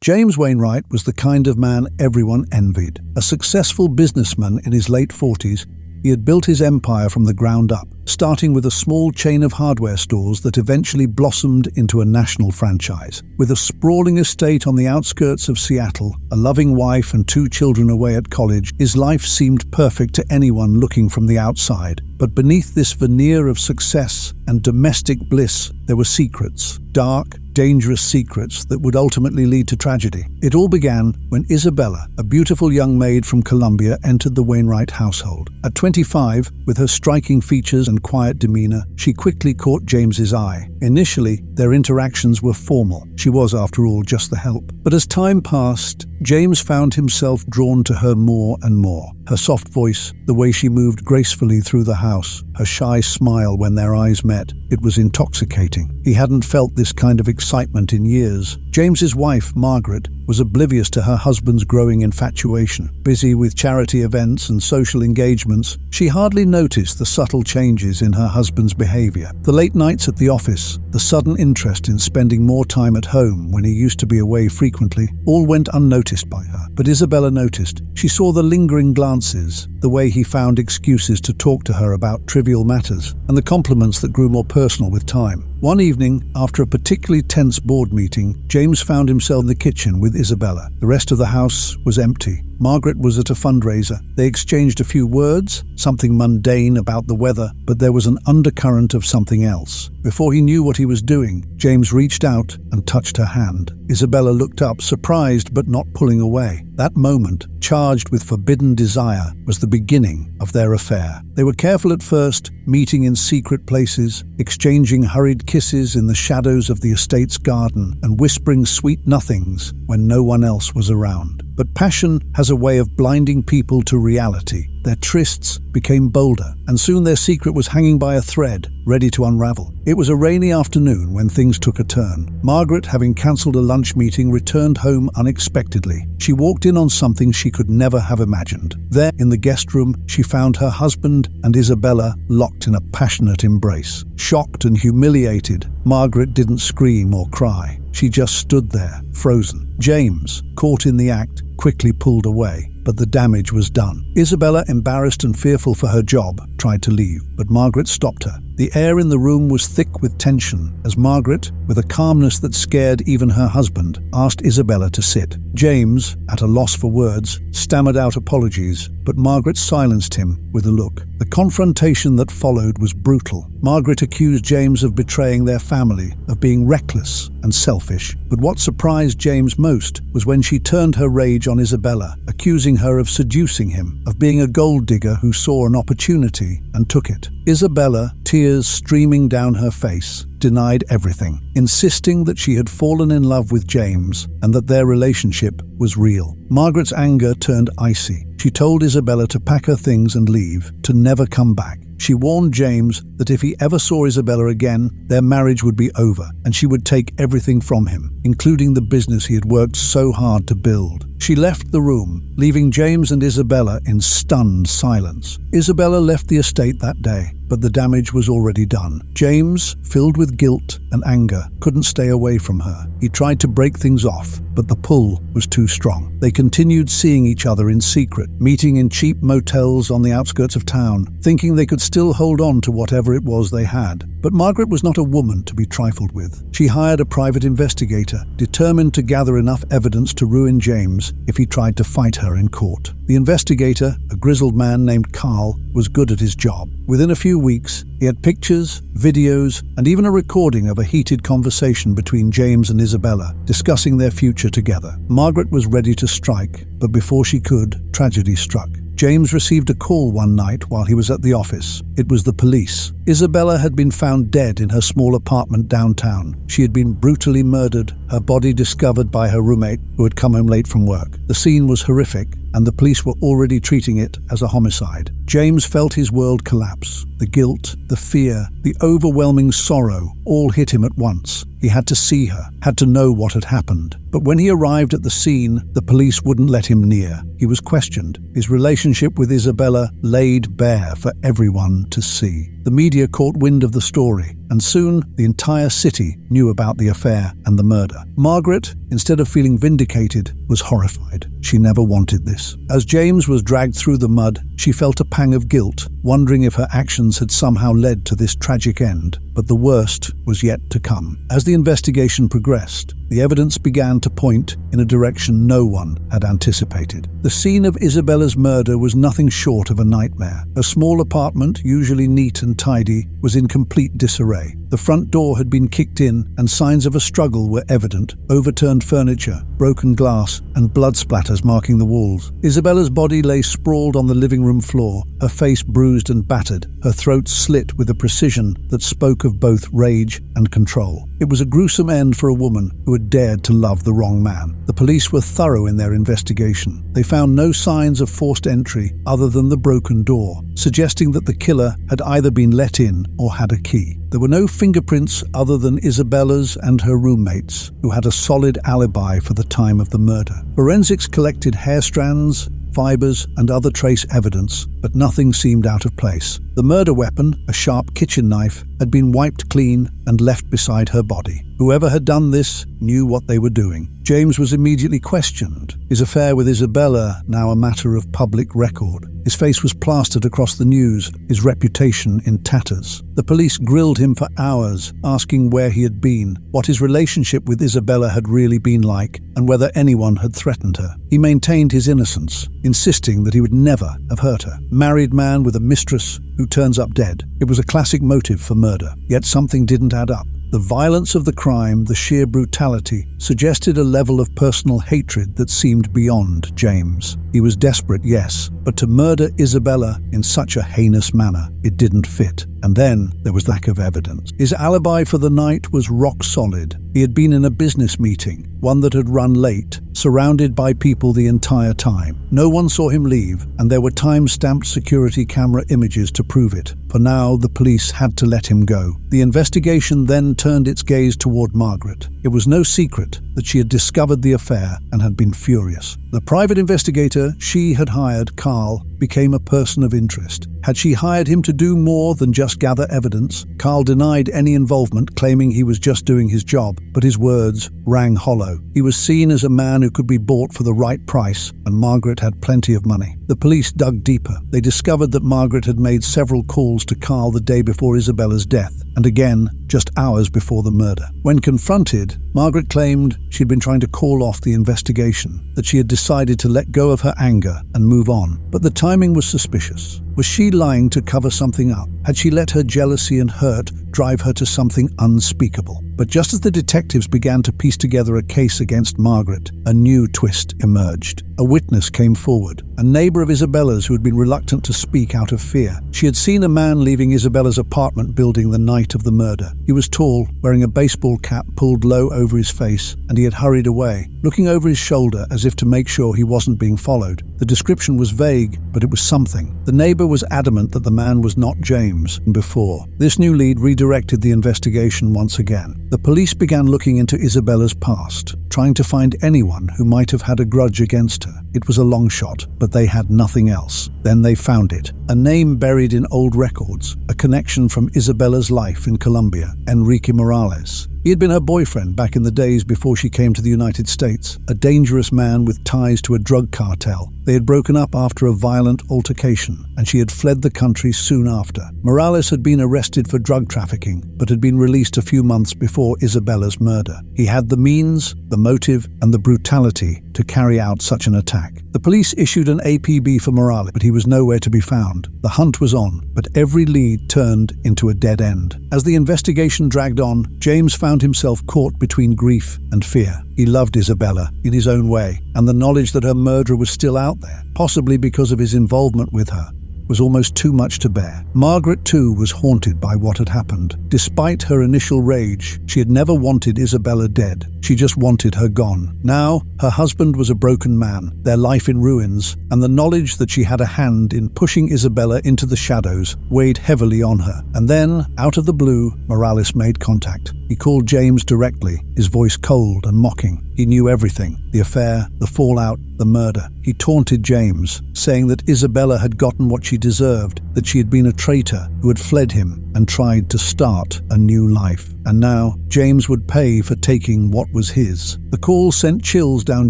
James Wainwright was the kind of man everyone envied. A successful businessman in his late 40s, he had built his empire from the ground up, starting with a small chain of hardware stores that eventually blossomed into a national franchise. With a sprawling estate on the outskirts of Seattle, a loving wife and 2 children away at college, his life seemed perfect to anyone looking from the outside. But beneath this veneer of success and domestic bliss, there were secrets, dark, dangerous secrets that would ultimately lead to tragedy. It all began when Isabella, a beautiful young maid from Colombia, entered the Wainwright household. At 25, with her striking features and quiet demeanor, she quickly caught James's eye. Initially, their interactions were formal. She was, after all, just the help. But as time passed, James found himself drawn to her more and more. Her soft voice, the way she moved gracefully through the house, her shy smile when their eyes met, it was intoxicating. He hadn't felt this kind of excitement in years. James's wife, Margaret, was oblivious to her husband's growing infatuation. Busy with charity events and social engagements, she hardly noticed the subtle changes in her husband's behavior. The late nights at the office, the sudden interest in spending more time at home when he used to be away frequently, all went unnoticed by her. But Isabella noticed. She saw the lingering glances, the way he found excuses to talk to her about trivial matters, and the compliments that grew more personal with time. One evening, after a particularly tense board meeting, James found himself in the kitchen with Isabella. The rest of the house was empty. Margaret was at a fundraiser. They exchanged a few words, something mundane about the weather, but there was an undercurrent of something else. Before he knew what he was doing, James reached out and touched her hand. Isabella looked up, surprised but not pulling away. That moment, charged with forbidden desire, was the beginning of their affair. They were careful at first, meeting in secret places, exchanging hurried kisses in the shadows of the estate's garden, and whispering sweet nothings when no one else was around. But passion has a way of blinding people to reality. Their trysts became bolder, and soon their secret was hanging by a thread, ready to unravel. It was a rainy afternoon when things took a turn. Margaret, having cancelled a lunch meeting, returned home unexpectedly. She walked in on something she could never have imagined. There, in the guest room, she found her husband and Isabella locked in a passionate embrace. Shocked and humiliated, Margaret didn't scream or cry. She just stood there, frozen. James, caught in the act, quickly pulled away, but the damage was done. Isabella, embarrassed and fearful for her job, tried to leave, but Margaret stopped her. The air in the room was thick with tension as Margaret, with a calmness that scared even her husband, asked Isabella to sit. James, at a loss for words, stammered out apologies, but Margaret silenced him with a look. The confrontation that followed was brutal. Margaret accused James of betraying their family, of being reckless and selfish. But what surprised James most was when she turned her rage on Isabella, accusing her of seducing him, of being a gold digger who saw an opportunity and took it. Isabella, tears streaming down her face, denied everything, insisting that she had fallen in love with James and that their relationship was real. Margaret's anger turned icy. She told Isabella to pack her things and leave, to never come back. She warned James that if he ever saw Isabella again, their marriage would be over, and she would take everything from him, including the business he had worked so hard to build. She left the room, leaving James and Isabella in stunned silence. Isabella left the estate that day, but the damage was already done. James, filled with guilt and anger, couldn't stay away from her. He tried to break things off, but the pull was too strong. They continued seeing each other in secret, meeting in cheap motels on the outskirts of town, thinking they could still hold on to whatever it was they had. But Margaret was not a woman to be trifled with. She hired a private investigator, determined to gather enough evidence to ruin James if he tried to fight her in court. The investigator, a grizzled man named Carl, was good at his job. Within a few weeks, he had pictures, videos, and even a recording of a heated conversation between James and Isabella, discussing their future together. Margaret was ready to strike, but before she could, tragedy struck. James received a call one night while he was at the office. It was the police. Isabella had been found dead in her small apartment downtown. She had been brutally murdered, her body discovered by her roommate who had come home late from work. The scene was horrific, and the police were already treating it as a homicide. James felt his world collapse. The guilt, the fear, the overwhelming sorrow all hit him at once. He had to see her, had to know what had happened. But when he arrived at the scene, the police wouldn't let him near. He was questioned. His relationship with Isabella laid bare for everyone to see. The media caught wind of the story, and soon the entire city knew about the affair and the murder. Margaret, instead of feeling vindicated, was horrified. She never wanted this. As James was dragged through the mud, she felt a pang of guilt, wondering if her actions had somehow led to this tragic end. But the worst was yet to come. As the investigation progressed, the evidence began to point in a direction no one had anticipated. The scene of Isabella's murder was nothing short of a nightmare. A small apartment, usually neat and tidy, was in complete disarray. The front door had been kicked in, and signs of a struggle were evident: overturned furniture, broken glass, and blood splatters marking the walls. Isabella's body lay sprawled on the living room floor, her face bruised and battered, her throat slit with a precision that spoke of both rage and control. It was a gruesome end for a woman who had dared to love the wrong man. The police were thorough in their investigation. They found no signs of forced entry other than the broken door, suggesting that the killer had either been let in or had a key. There were no fingerprints other than Isabella's and her roommates, who had a solid alibi for the time of the murder. Forensics collected hair strands, fibers, and other trace evidence, but nothing seemed out of place. The murder weapon, a sharp kitchen knife, had been wiped clean and left beside her body. Whoever had done this knew what they were doing. James was immediately questioned, his affair with Isabella now a matter of public record. His face was plastered across the news, his reputation in tatters. The police grilled him for hours, asking where he had been, what his relationship with Isabella had really been like, and whether anyone had threatened her. He maintained his innocence, insisting that he would never have hurt her. Married man with a mistress who turns up dead. It was a classic motive for murder, yet something didn't add up. The violence of the crime, the sheer brutality, suggested a level of personal hatred that seemed beyond James. He was desperate, yes, but to murder Isabella in such a heinous manner, it didn't fit. And then there was lack of evidence. His alibi for the night was rock solid. He had been in a business meeting, one that had run late, surrounded by people the entire time. No one saw him leave, and there were time-stamped security camera images to prove it. For now, the police had to let him go. The investigation then turned its gaze toward Margaret. It was no secret that she had discovered the affair and had been furious. The private investigator she had hired, Carl, became a person of interest. Had she hired him to do more than just gather evidence? Carl denied any involvement, claiming he was just doing his job, but his words rang hollow. He was seen as a man who could be bought for the right price, and Margaret had plenty of money. The police dug deeper. They discovered that Margaret had made several calls to Carl the day before Isabella's death, and again just hours before the murder. When confronted, Margaret claimed she'd been trying to call off the investigation, that she had decided to let go of her anger and move on. But the timing was suspicious. Was she lying to cover something up? Had she let her jealousy and hurt drive her to something unspeakable? But just as the detectives began to piece together a case against Margaret, a new twist emerged. A witness came forward, a neighbor of Isabella's who had been reluctant to speak out of fear. She had seen a man leaving Isabella's apartment building the night of the murder. He was tall, wearing a baseball cap pulled low over his face, and he had hurried away, looking over his shoulder as if to make sure he wasn't being followed. The description was vague, but it was something. The neighbor was adamant that the man was not James before. This new lead redirected the investigation once again. The police began looking into Isabella's past, trying to find anyone who might have had a grudge against her. It was a long shot, but they had nothing else. Then they found it. A name buried in old records, a connection from Isabella's life in Colombia, Enrique Morales. He had been her boyfriend back in the days before she came to the United States, a dangerous man with ties to a drug cartel. They had broken up after a violent altercation, and she had fled the country soon after. Morales had been arrested for drug trafficking, but had been released a few months before Isabella's murder. He had the means, the motive, and the brutality to carry out such an attack. The police issued an APB for Morales, but he was nowhere to be found. The hunt was on, but every lead turned into a dead end. As the investigation dragged on, James found himself caught between grief and fear. He loved Isabella in his own way, and the knowledge that her murderer was still out there, possibly because of his involvement with her, was almost too much to bear. Margaret, too, was haunted by what had happened. Despite her initial rage, she had never wanted Isabella dead. She just wanted her gone. Now, her husband was a broken man, their life in ruins, and the knowledge that she had a hand in pushing Isabella into the shadows weighed heavily on her. And then, out of the blue, Morales made contact. He called James directly, his voice cold and mocking. He knew everything: the affair, the fallout, the murder. He taunted James, saying that Isabella had gotten what she deserved, that she had been a traitor who had fled him and tried to start a new life. And now James would pay for taking what was his. The call sent chills down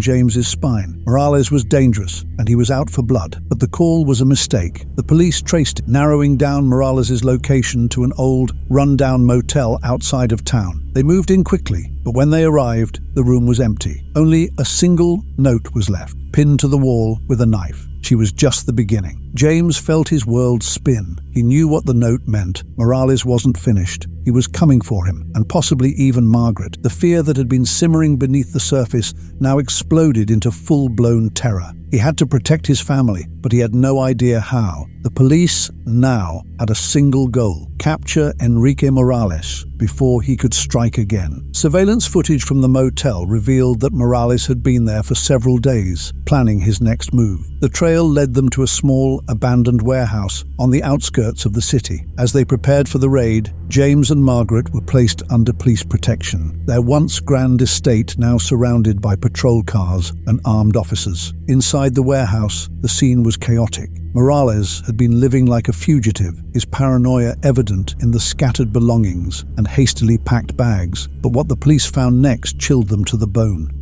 James's spine. Morales was dangerous, and he was out for blood. But the call was a mistake. The police traced it, narrowing down Morales's location to an old, run-down motel outside of town. They moved in quickly, but when they arrived, the room was empty. Only a single note was left, pinned to the wall with a knife. She was just the beginning. James felt his world spin. He knew what the note meant. Morales wasn't finished. He was coming for him, and possibly even Margaret. The fear that had been simmering beneath the surface now exploded into full-blown terror. He had to protect his family, but he had no idea how. The police now had a single goal: capture Enrique Morales before he could strike again. Surveillance footage from the motel revealed that Morales had been there for several days, planning his next move. The trail led them to a small, abandoned warehouse on the outskirts of the city. As they prepared for the raid, James and Margaret were placed under police protection, their once grand estate now surrounded by patrol cars and armed officers. Inside the warehouse, the scene was chaotic. Morales had been living like a fugitive, his paranoia evident in the scattered belongings and hastily packed bags. But what the police found next chilled them to the bone.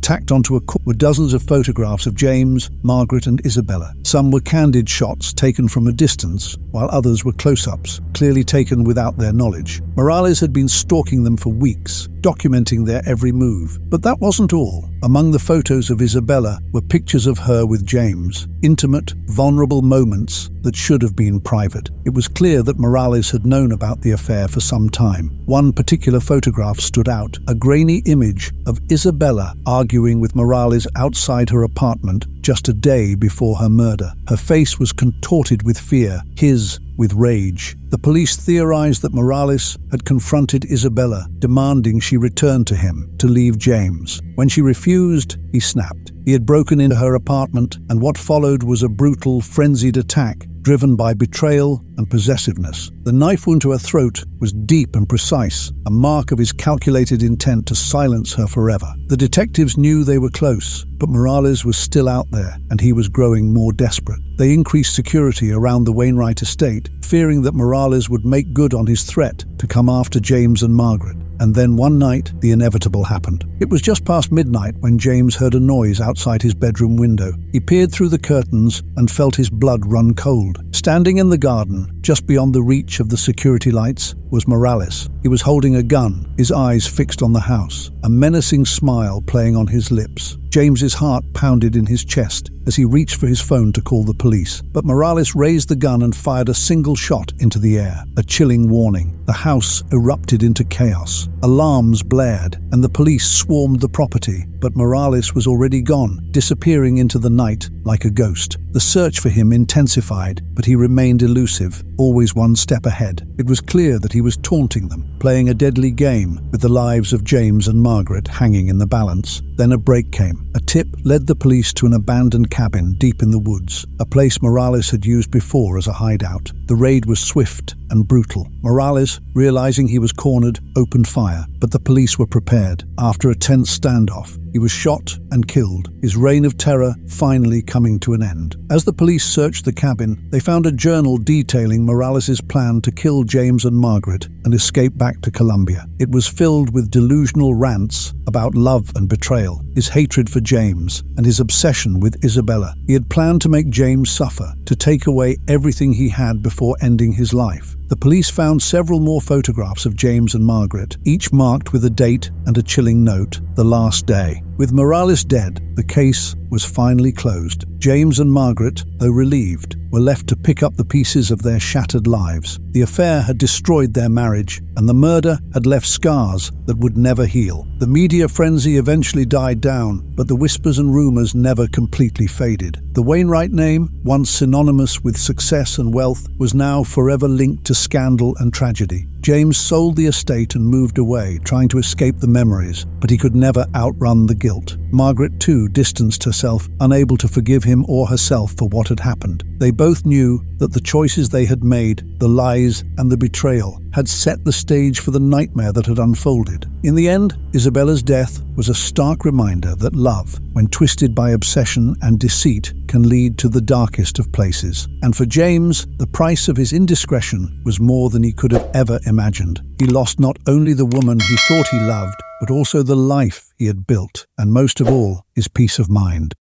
Tacked onto a were dozens of photographs of James, Margaret and Isabella. Some were candid shots taken from a distance, while others were close-ups, clearly taken without their knowledge. Morales had been stalking them for weeks, documenting their every move. But that wasn't all. Among the photos of Isabella were pictures of her with James, intimate, vulnerable moments that should have been private. It was clear that Morales had known about the affair for some time. One particular photograph stood out, a grainy image of Isabella arguing with Morales outside her apartment just a day before her murder. Her face was contorted with fear, his with rage. The police theorized that Morales had confronted Isabella, demanding she return to him to leave James. When she refused, he snapped. He had broken into her apartment, and what followed was a brutal, frenzied attack driven by betrayal and possessiveness. The knife wound to her throat was deep and precise, a mark of his calculated intent to silence her forever. The detectives knew they were close, but Morales was still out there, and he was growing more desperate. They increased security around the Wainwright estate, fearing that Morales would make good on his threat to come after James and Margaret. And then one night, the inevitable happened. It was just past midnight when James heard a noise outside his bedroom window. He peered through the curtains and felt his blood run cold. Standing in the garden, just beyond the reach of the security lights, was Morales. He was holding a gun, his eyes fixed on the house, a menacing smile playing on his lips. James's heart pounded in his chest as he reached for his phone to call the police. But Morales raised the gun and fired a single shot into the air, a chilling warning. The house erupted into chaos. Alarms blared, and the police swarmed the property. But Morales was already gone, disappearing into the night like a ghost. The search for him intensified, but he remained elusive, always one step ahead. It was clear that he was taunting them, playing a deadly game with the lives of James and Margaret hanging in the balance. Then a break came. A tip led the police to an abandoned cabin deep in the woods, a place Morales had used before as a hideout. The raid was swift and brutal. Morales, realizing he was cornered, opened fire, but the police were prepared. After a tense standoff, he was shot and killed, his reign of terror finally coming to an end. As the police searched the cabin, they found a journal detailing Morales's plan to kill James and Margaret and escape back to Colombia. It was filled with delusional rants about love and betrayal, his hatred for James, and his obsession with Isabella. He had planned to make James suffer, to take away everything he had before ending his life. The police found several more photographs of James and Margaret, each marked with a date and a chilling note: the last day. With Morales dead, the case was finally closed. James and Margaret, though relieved, were left to pick up the pieces of their shattered lives. The affair had destroyed their marriage, and the murder had left scars that would never heal. The media frenzy eventually died down, but the whispers and rumors never completely faded. The Wainwright name, once synonymous with success and wealth, was now forever linked to scandal and tragedy. James sold the estate and moved away, trying to escape the memories, but he could never outrun the guilt. Margaret, too, distanced herself, unable to forgive him or herself for what had happened. They both knew that the choices they had made, the lies and the betrayal, had set the stage for the nightmare that had unfolded. In the end, Isabella's death was a stark reminder that love, when twisted by obsession and deceit, can lead to the darkest of places. And for James, the price of his indiscretion was more than he could have ever imagined. He lost not only the woman he thought he loved, but also the life he had built, and most of all, his peace of mind.